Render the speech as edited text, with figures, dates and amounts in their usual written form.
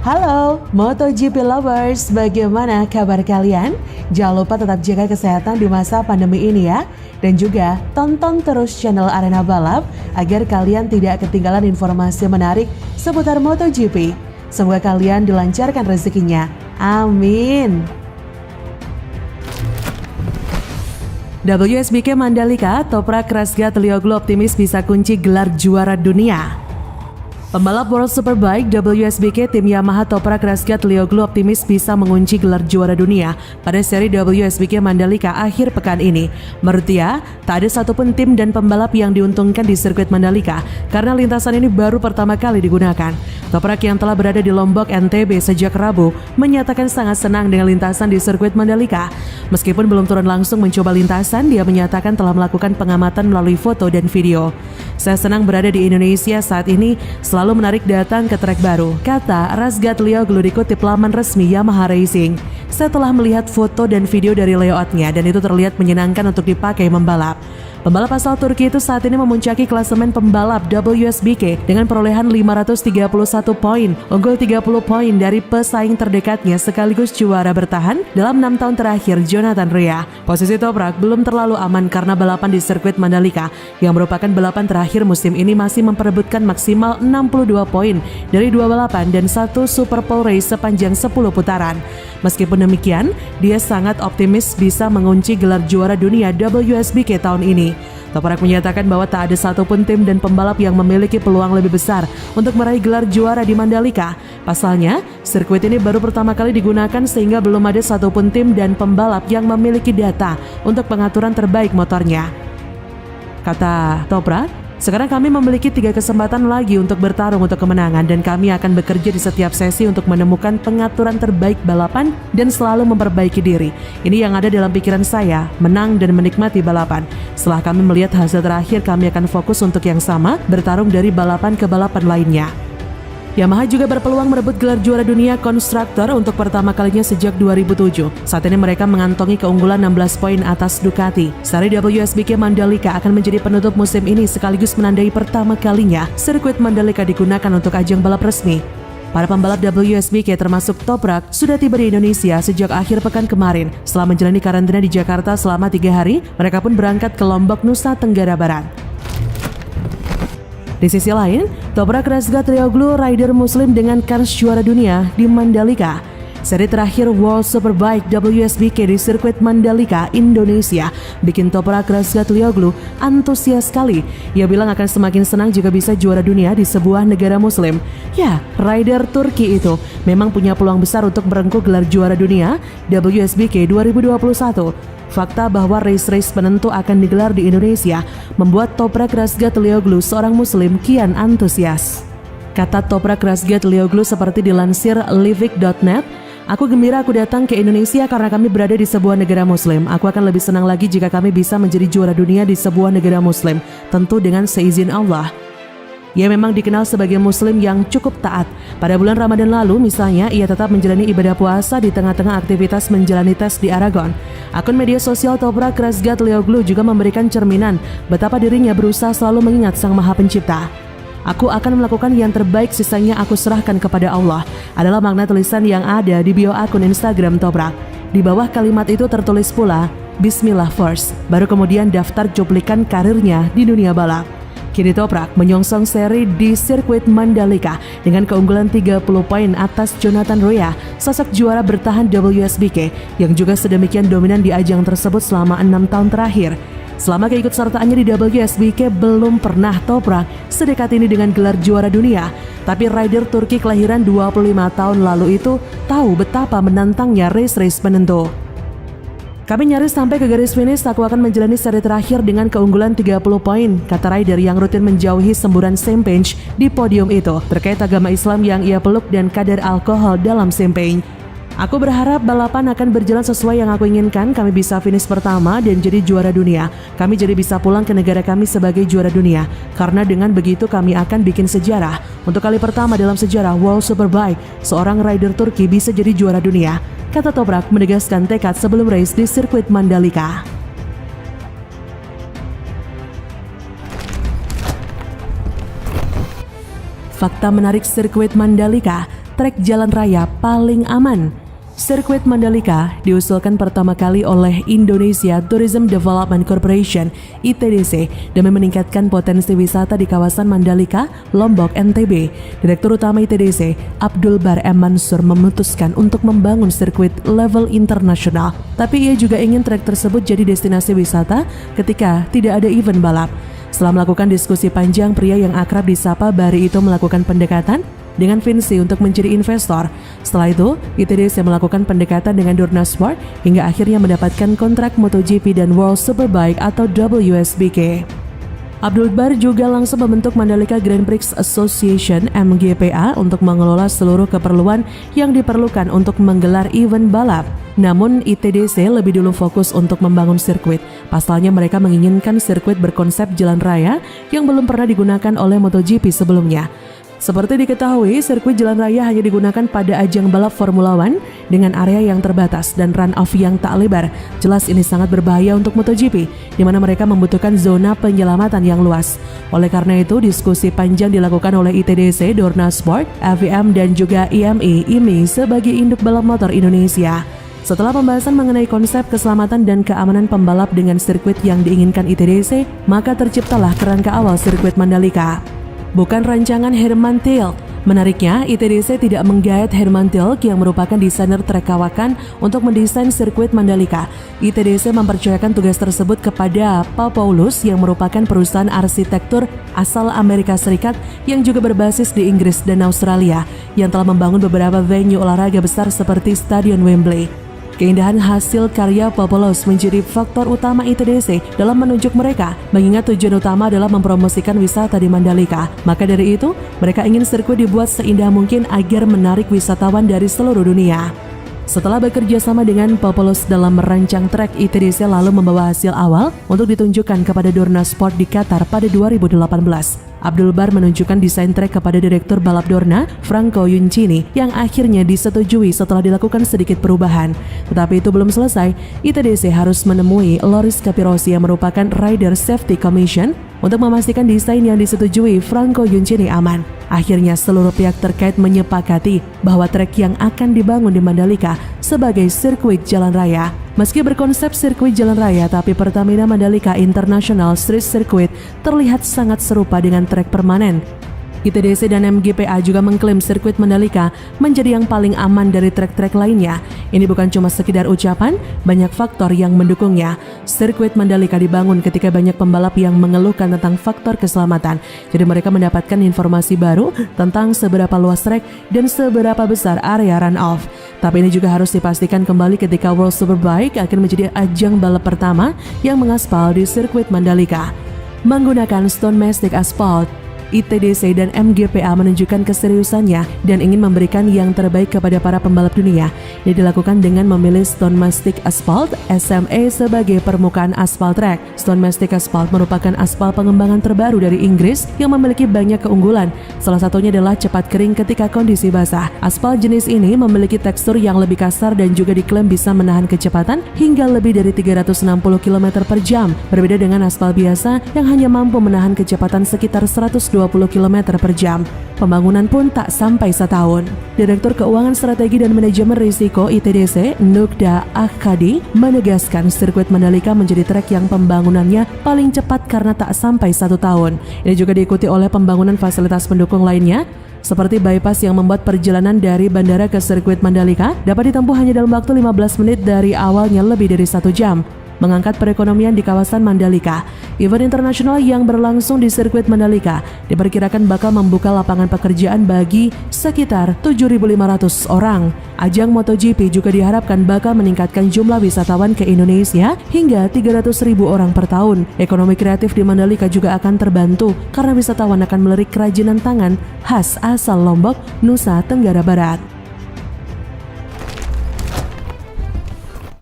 Halo MotoGP lovers, bagaimana kabar kalian? Jangan lupa tetap jaga kesehatan di masa pandemi ini ya. Dan juga tonton terus channel Arena Balap agar kalian tidak ketinggalan informasi menarik seputar MotoGP. Semoga kalian dilancarkan rezekinya. Amin. WSBK Mandalika, Toprak Razgatlioglu optimis bisa kunci gelar juara dunia. Pembalap World Superbike WSBK tim Yamaha Toprak Razgatlioglu optimis bisa mengunci gelar juara dunia pada seri WSBK Mandalika akhir pekan ini. Menurut dia, tak ada satupun tim dan pembalap yang diuntungkan di sirkuit Mandalika karena lintasan ini baru pertama kali digunakan. Toprak yang telah berada di Lombok, NTB sejak Rabu menyatakan sangat senang dengan lintasan di sirkuit Mandalika. Meskipun belum turun langsung mencoba lintasan, dia menyatakan telah melakukan pengamatan melalui foto dan video. Saya senang berada di Indonesia saat ini, selalu menarik datang ke trek baru, kata Razgatlioglu dikutip laman resmi Yamaha Racing. Saya telah melihat foto dan video dari layoutnya dan itu terlihat menyenangkan untuk dipakai membalap. Pembalap asal Turki itu saat ini memuncaki klasemen pembalap WSBK dengan perolehan 531 poin, unggul 30 poin dari pesaing terdekatnya sekaligus juara bertahan dalam 6 tahun terakhir, Jonathan Rea. Posisi Toprak belum terlalu aman karena balapan di sirkuit Mandalika yang merupakan balapan terakhir musim ini masih memperebutkan maksimal 62 poin dari 2 balapan dan 1 Super Pole race sepanjang 10 putaran. Meskipun demikian, dia sangat optimis bisa mengunci gelar juara dunia WSBK tahun ini. Toprak menyatakan bahwa tak ada satupun tim dan pembalap yang memiliki peluang lebih besar untuk meraih gelar juara di Mandalika. Pasalnya, sirkuit ini baru pertama kali digunakan sehingga belum ada satupun tim dan pembalap yang memiliki data untuk pengaturan terbaik motornya. Kata Toprak, sekarang kami memiliki 3 kesempatan lagi untuk bertarung untuk kemenangan dan kami akan bekerja di setiap sesi untuk menemukan pengaturan terbaik balapan dan selalu memperbaiki diri. Ini yang ada dalam pikiran saya, menang dan menikmati balapan. Setelah kami melihat hasil terakhir, kami akan fokus untuk yang sama, bertarung dari balapan ke balapan lainnya. Yamaha juga berpeluang merebut gelar juara dunia konstruktor untuk pertama kalinya sejak 2007. Saat ini mereka mengantongi keunggulan 16 poin atas Ducati. Seri WSBK Mandalika akan menjadi penutup musim ini sekaligus menandai pertama kalinya sirkuit Mandalika digunakan untuk ajang balap resmi. Para pembalap WSBK termasuk Toprak sudah tiba di Indonesia sejak akhir pekan kemarin. Setelah menjalani karantina di Jakarta selama 3 hari, mereka pun berangkat ke Lombok, Nusa Tenggara Barat. Di sisi lain, Toprak Razgatlioglu rider muslim dengan kans juara dunia di Mandalika. Seri terakhir World Superbike WSBK di sirkuit Mandalika, Indonesia bikin Toprak Razgatlioglu antusias sekali. Ia bilang akan semakin senang jika bisa juara dunia di sebuah negara muslim. Ya, rider Turki itu memang punya peluang besar untuk merengkuh gelar juara dunia WSBK 2021. Fakta bahwa race-race penentu akan digelar di Indonesia membuat Toprak Razgatlioglu seorang muslim kian antusias. Kata Toprak Razgatlioglu seperti dilansir Livik.net, "Aku gembira aku datang ke Indonesia karena kami berada di sebuah negara muslim. Aku akan lebih senang lagi jika kami bisa menjadi juara dunia di sebuah negara muslim, tentu dengan seizin Allah." Ia memang dikenal sebagai muslim yang cukup taat. Pada bulan Ramadan lalu misalnya, ia tetap menjalani ibadah puasa di tengah-tengah aktivitas menjalani tes di Aragon. Akun media sosial Toprak Razgatlioglu juga memberikan cerminan betapa dirinya berusaha selalu mengingat Sang Maha Pencipta. "Aku akan melakukan yang terbaik, sisanya aku serahkan kepada Allah," adalah makna tulisan yang ada di bio akun Instagram Toprak. Di bawah kalimat itu tertulis pula, "Bismillah first," baru kemudian daftar cuplikan karirnya di dunia balap. Kini Toprak menyongsong seri di sirkuit Mandalika dengan keunggulan 30 poin atas Jonathan Rea, sosok juara bertahan WSBK yang juga sedemikian dominan di ajang tersebut selama 6 tahun terakhir. Selama keikutsertaannya di WSBK belum pernah Toprak sedekat ini dengan gelar juara dunia. Tapi rider Turki kelahiran 25 tahun lalu itu tahu betapa menantangnya race-race penentu. "Kami nyaris sampai ke garis finish, aku akan menjalani seri terakhir dengan keunggulan 30 poin, kata rider yang rutin menjauhi semburan champagne di podium itu terkait agama Islam yang ia peluk dan kadar alkohol dalam champagne. "Aku berharap balapan akan berjalan sesuai yang aku inginkan, kami bisa finish pertama dan jadi juara dunia. Kami jadi bisa pulang ke negara kami sebagai juara dunia, karena dengan begitu kami akan bikin sejarah. Untuk kali pertama dalam sejarah World Superbike, seorang rider Turki bisa jadi juara dunia," kata Toprak menegaskan tekad sebelum race di sirkuit Mandalika. Fakta menarik sirkuit Mandalika, trek jalan raya paling aman. Sirkuit Mandalika diusulkan pertama kali oleh Indonesia Tourism Development Corporation (ITDC) demi meningkatkan potensi wisata di kawasan Mandalika, Lombok, NTB. Direktur Utama ITDC, Abdul Bar M. Mansur, memutuskan untuk membangun sirkuit level internasional. Tapi ia juga ingin trek tersebut jadi destinasi wisata ketika tidak ada event balap. Setelah melakukan diskusi panjang, pria yang akrab disapa Bari itu melakukan pendekatan dengan Vinci untuk menjadi investor. Setelah itu, ITDC melakukan pendekatan dengan Dorna Sport hingga akhirnya mendapatkan kontrak MotoGP dan World Superbike atau WSBK. Abdul Bar juga langsung membentuk Mandalika Grand Prix Association (MGPA) untuk mengelola seluruh keperluan yang diperlukan untuk menggelar event balap. Namun ITDC lebih dulu fokus untuk membangun sirkuit. Pasalnya mereka menginginkan sirkuit berkonsep jalan raya yang belum pernah digunakan oleh MotoGP sebelumnya. Seperti diketahui, sirkuit jalan raya hanya digunakan pada ajang balap Formula One dengan area yang terbatas dan run-off yang tak lebar. Jelas ini sangat berbahaya untuk MotoGP, di mana mereka membutuhkan zona penyelamatan yang luas. Oleh karena itu, diskusi panjang dilakukan oleh ITDC, Dorna Sport, FIM, dan juga IMI sebagai induk balap motor Indonesia. Setelah pembahasan mengenai konsep keselamatan dan keamanan pembalap dengan sirkuit yang diinginkan ITDC, maka terciptalah kerangka awal sirkuit Mandalika. Bukan rancangan Herman Tilke. Menariknya, ITDC tidak menggait Herman Tilke yang merupakan desainer trek kawakan untuk mendesain sirkuit Mandalika. ITDC mempercayakan tugas tersebut kepada Paul Paulus yang merupakan perusahaan arsitektur asal Amerika Serikat yang juga berbasis di Inggris dan Australia yang telah membangun beberapa venue olahraga besar seperti Stadion Wembley. Keindahan hasil karya Paulus menjadi faktor utama ITDC dalam menunjuk mereka, mengingat tujuan utama adalah mempromosikan wisata di Mandalika. Maka dari itu, mereka ingin sirkuit dibuat seindah mungkin agar menarik wisatawan dari seluruh dunia. Setelah bekerja sama dengan Paulus dalam merancang trek, ITDC lalu membawa hasil awal untuk ditunjukkan kepada Dorna Sport di Qatar pada 2018. Abdul Bar menunjukkan desain trek kepada Direktur Balap Dorna, Franco Yuncini, yang akhirnya disetujui setelah dilakukan sedikit perubahan. Tetapi itu belum selesai, ITDC harus menemui Loris Capirossi yang merupakan Rider Safety Commission untuk memastikan desain yang disetujui Franco Yuncini aman. Akhirnya seluruh pihak terkait menyepakati bahwa trek yang akan dibangun di Mandalika sebagai sirkuit jalan raya. Meski berkonsep sirkuit jalan raya, tapi Pertamina Mandalika International Street Circuit terlihat sangat serupa dengan trek permanen. ITDC dan MGPA juga mengklaim sirkuit Mandalika menjadi yang paling aman dari trek-trek lainnya. Ini bukan cuma sekedar ucapan, banyak faktor yang mendukungnya. Sirkuit Mandalika dibangun ketika banyak pembalap yang mengeluhkan tentang faktor keselamatan. Jadi mereka mendapatkan informasi baru tentang seberapa luas trek dan seberapa besar area run-off. Tapi ini juga harus dipastikan kembali ketika World Superbike akan menjadi ajang balap pertama yang mengaspal di sirkuit Mandalika. Menggunakan Stone Mastic Asphalt, ITDC dan MGPA menunjukkan keseriusannya dan ingin memberikan yang terbaik kepada para pembalap dunia. Ini dilakukan dengan memilih Stone Mastic Asphalt (SMA) sebagai permukaan aspal trek. Stone Mastic Asphalt merupakan aspal pengembangan terbaru dari Inggris yang memiliki banyak keunggulan. Salah satunya adalah cepat kering ketika kondisi basah. Aspal jenis ini memiliki tekstur yang lebih kasar dan juga diklaim bisa menahan kecepatan hingga lebih dari 360 km per jam. Berbeda dengan aspal biasa yang hanya mampu menahan kecepatan sekitar 120 km per jam. Pembangunan pun tak sampai setahun. Direktur Keuangan Strategi dan Manajemen Risiko ITDC, Nugda Akhadi, menegaskan sirkuit Mandalika menjadi trek yang pembangunannya paling cepat karena tak sampai 1 tahun. Ini juga diikuti oleh pembangunan fasilitas pendukung lainnya, seperti bypass yang membuat perjalanan dari bandara ke sirkuit Mandalika dapat ditempuh hanya dalam waktu 15 menit dari awalnya lebih dari 1 jam. Mengangkat perekonomian di kawasan Mandalika. Event internasional yang berlangsung di sirkuit Mandalika diperkirakan bakal membuka lapangan pekerjaan bagi sekitar 7.500 orang. Ajang MotoGP juga diharapkan bakal meningkatkan jumlah wisatawan ke Indonesia hingga 300.000 orang per tahun. Ekonomi kreatif di Mandalika juga akan terbantu karena wisatawan akan melirik kerajinan tangan khas asal Lombok, Nusa Tenggara Barat.